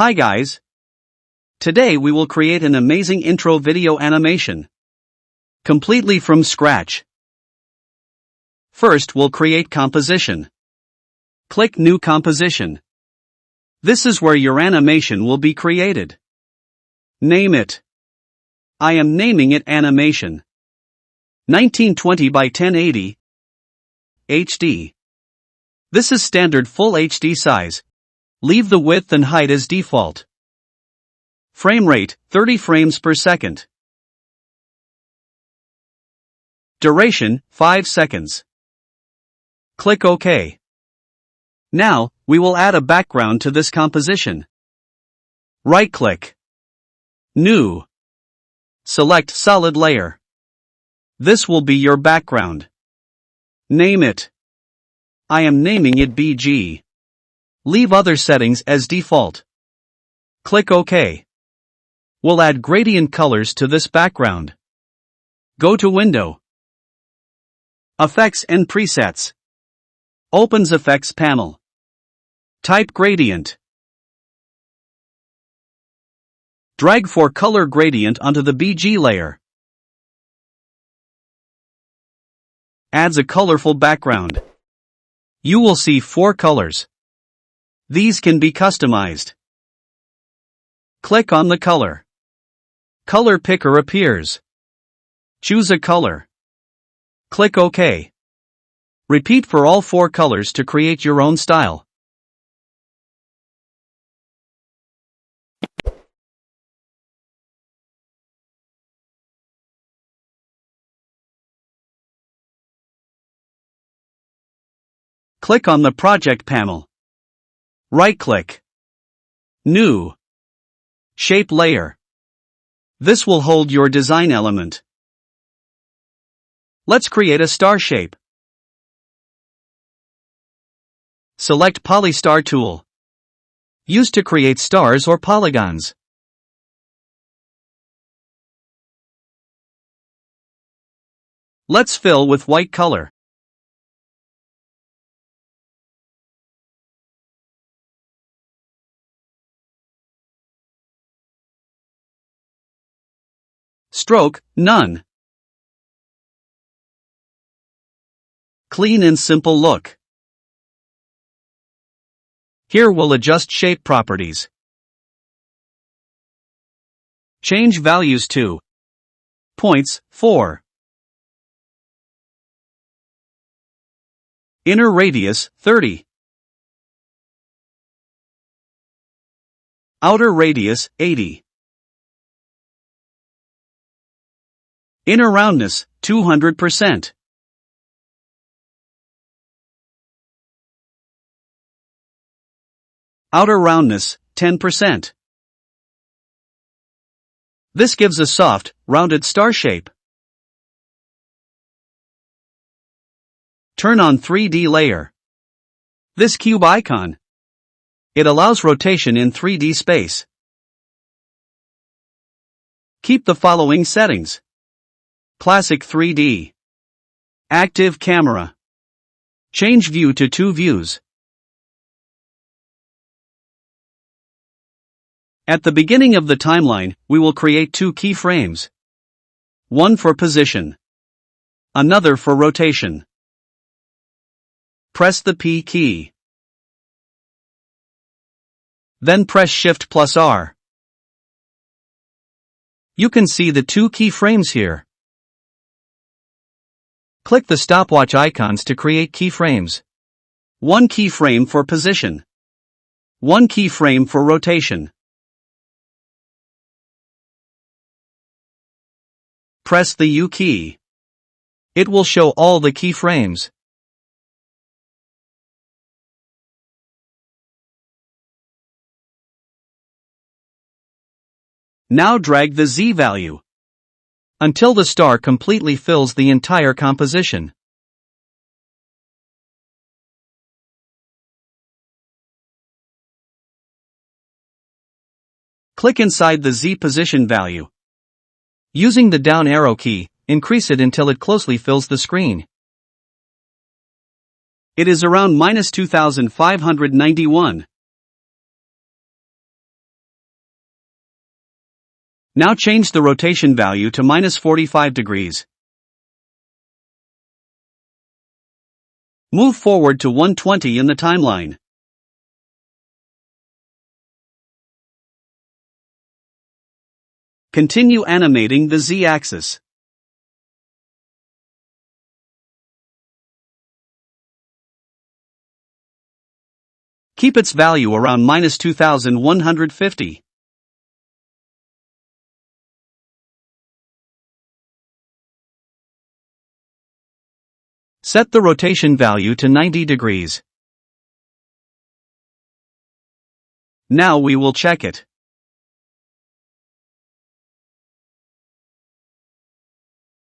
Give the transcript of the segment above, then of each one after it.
Hi guys! Today we will create an amazing intro video animation. Completely from scratch. First we'll create composition. Click New Composition. This is where your animation will be created. Name it. I am naming it Animation 1920 by 1080 HD. This is standard full HD size. Leave the width and height as default. Frame rate, 30 frames per second. Duration, 5 seconds. Click OK. Now, we will add a background to this composition. Right-click. New. Select Solid Layer. This will be your background. Name it. I am naming it BG. Leave other settings as default. Click OK. We'll add gradient colors to this background. Go to Window. Effects and Presets. Opens Effects panel. Type Gradient. Drag for color gradient onto the BG layer. Adds a colorful background. You will see 4 colors. These can be customized. Click on the color. Color picker appears. Choose a color. Click OK. Repeat for all 4 colors to create your own style. Click on the project panel. Right-click. New. Shape layer. This will hold your design element. Let's create a star shape. Select Polystar tool. Used to create stars or polygons. Let's fill with white color. Stroke, none. Clean and simple look. Here we'll adjust shape properties. Change values to points, 4. Inner radius, 30. Outer radius, 80. Inner roundness, 200%. Outer roundness, 10%. This gives a soft, rounded star shape. Turn on 3D layer. This cube icon. It allows rotation in 3D space. Keep the following settings. Classic 3D. Active camera. Change view to 2 views. At the beginning of the timeline, we will create 2 keyframes. One for position. Another for rotation. Press the P key. Then press Shift plus R. You can see the 2 keyframes here. Click the stopwatch icons to create keyframes. 1 keyframe for position. 1 keyframe for rotation. Press the U key. It will show all the keyframes. Now drag the Z value until the star completely fills the entire composition. Click inside the Z position value. Using the down arrow key, increase it until it closely fills the screen. It is around -2591. Now change the rotation value to -45 degrees. Move forward to 120 in the timeline. Continue animating the Z-axis. Keep its value around -2150. Set the rotation value to 90 degrees. Now we will check it.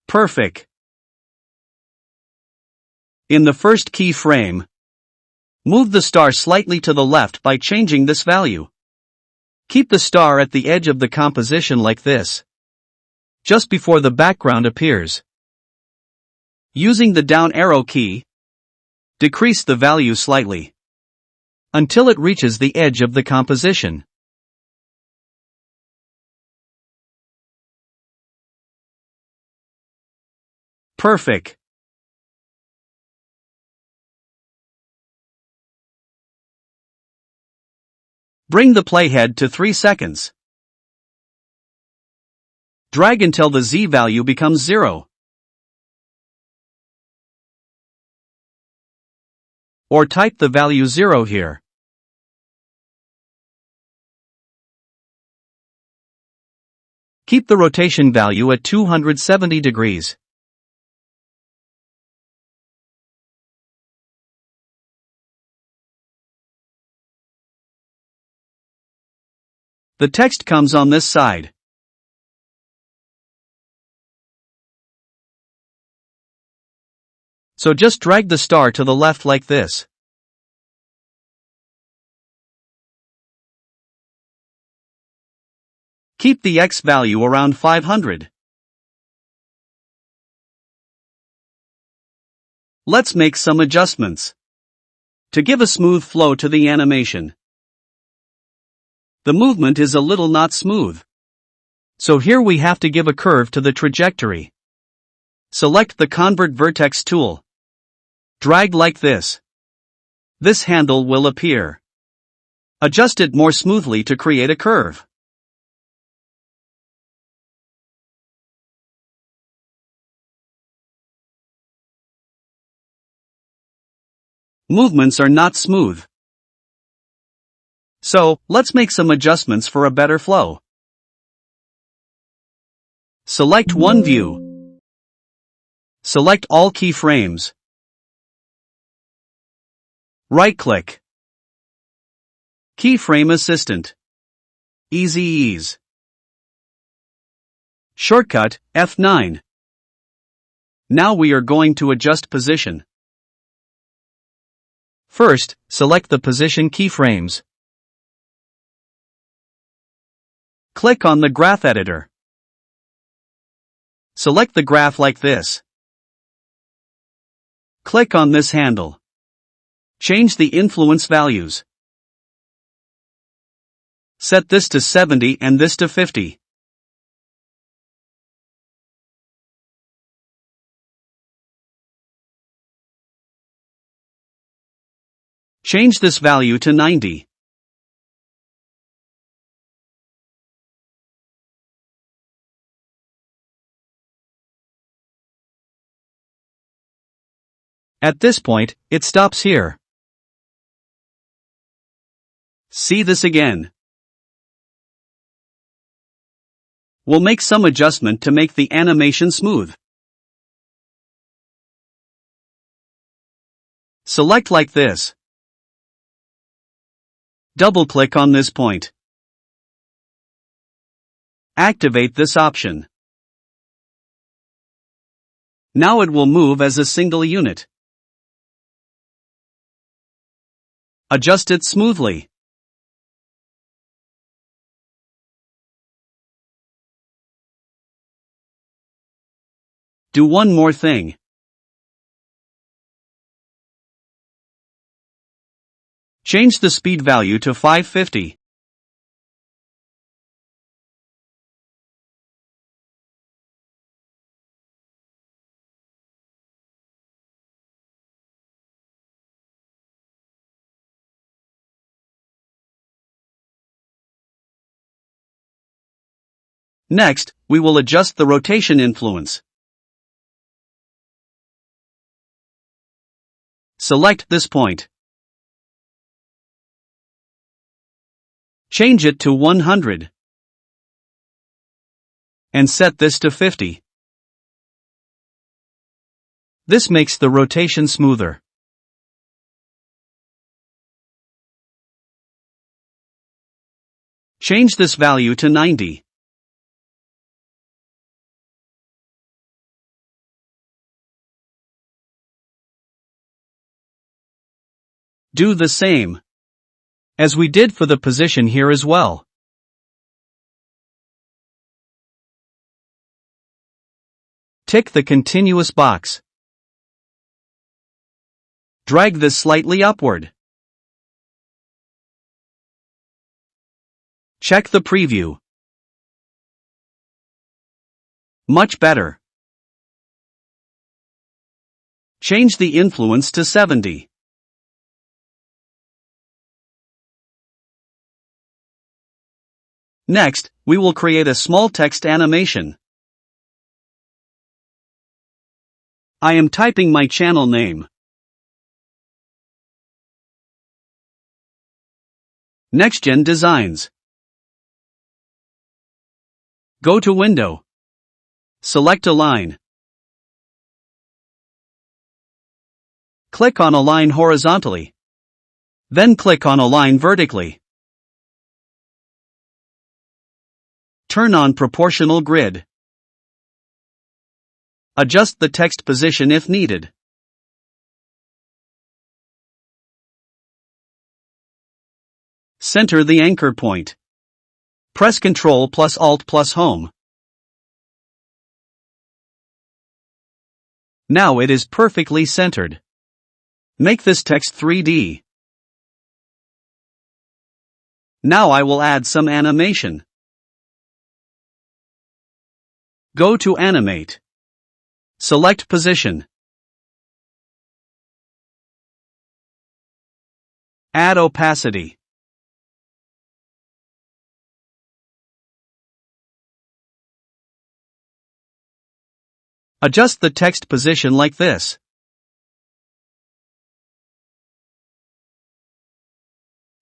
Perfect. In the first keyframe, move the star slightly to the left by changing this value. Keep the star at the edge of the composition like this, just before the background appears. Using the down arrow key, decrease the value slightly until it reaches the edge of the composition. Perfect. Bring the playhead to 3 seconds. Drag until the Z value becomes 0. Or type the value 0 here. Keep the rotation value at 270 degrees. The text comes on this side. So just drag the star to the left like this. Keep the X value around 500. Let's make some adjustments to give a smooth flow to the animation. The movement is a little not smooth. So here we have to give a curve to the trajectory. Select the Convert Vertex tool. Drag like this. This handle will appear. Adjust it more smoothly to create a curve. Movements are not smooth. So, let's make some adjustments for a better flow. Select one view. Select all keyframes. Right-click. Keyframe Assistant. Easy Ease. Shortcut, F9. Now we are going to adjust position. First, select the position keyframes. Click on the graph editor. Select the graph like this. Click on this handle. Change the influence values. Set this to 70 and this to 50. Change this value to 90. At this point, it stops here. See this again. We'll make some adjustment to make the animation smooth. Select like this. Double-click on this point. Activate this option. Now it will move as a single unit. Adjust it smoothly. Do one more thing. Change the speed value to 550. Next, we will adjust the rotation influence. Select this point. Change it to 100. And set this to 50. This makes the rotation smoother. Change this value to 90. Do the same as we did for the position here as well. Tick the continuous box. Drag this slightly upward. Check the preview. Much better. Change the influence to 70. Next, we will create a small text animation. I am typing my channel name. NextGen Designs. Go to Window. Select Align. Click on Align horizontally. Then click on Align vertically. Turn on Proportional Grid. Adjust the text position if needed. Center the anchor point. Press Ctrl plus Alt plus Home. Now it is perfectly centered. Make this text 3D. Now I will add some animation. Go to Animate. Select Position. Add opacity. Adjust the text position like this.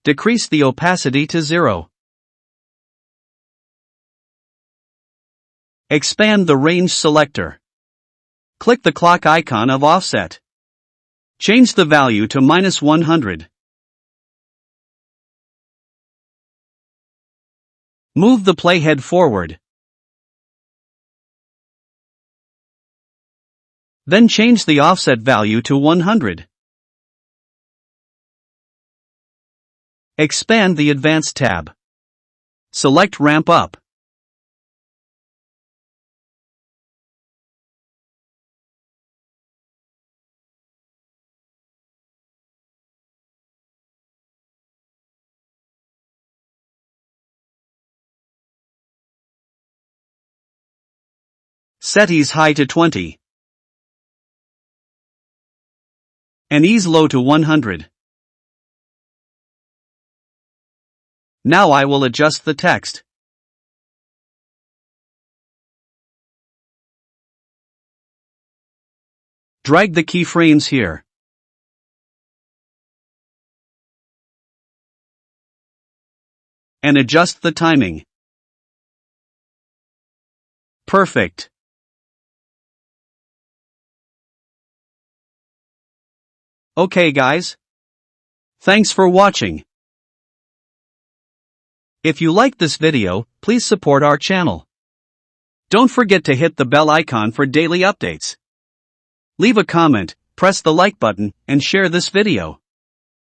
Decrease the opacity to 0. Expand the range selector. Click the clock icon of offset. Change the value to -100. Move the playhead forward. Then change the offset value to 100. Expand the Advanced tab. Select Ramp Up. Set ease high to 20. And ease low to 100. Now I will adjust the text. Drag the keyframes here. And adjust the timing. Perfect. Okay guys. Thanks for watching. If you liked this video, please support our channel. Don't forget to hit the bell icon for daily updates. Leave a comment, press the like button, and share this video.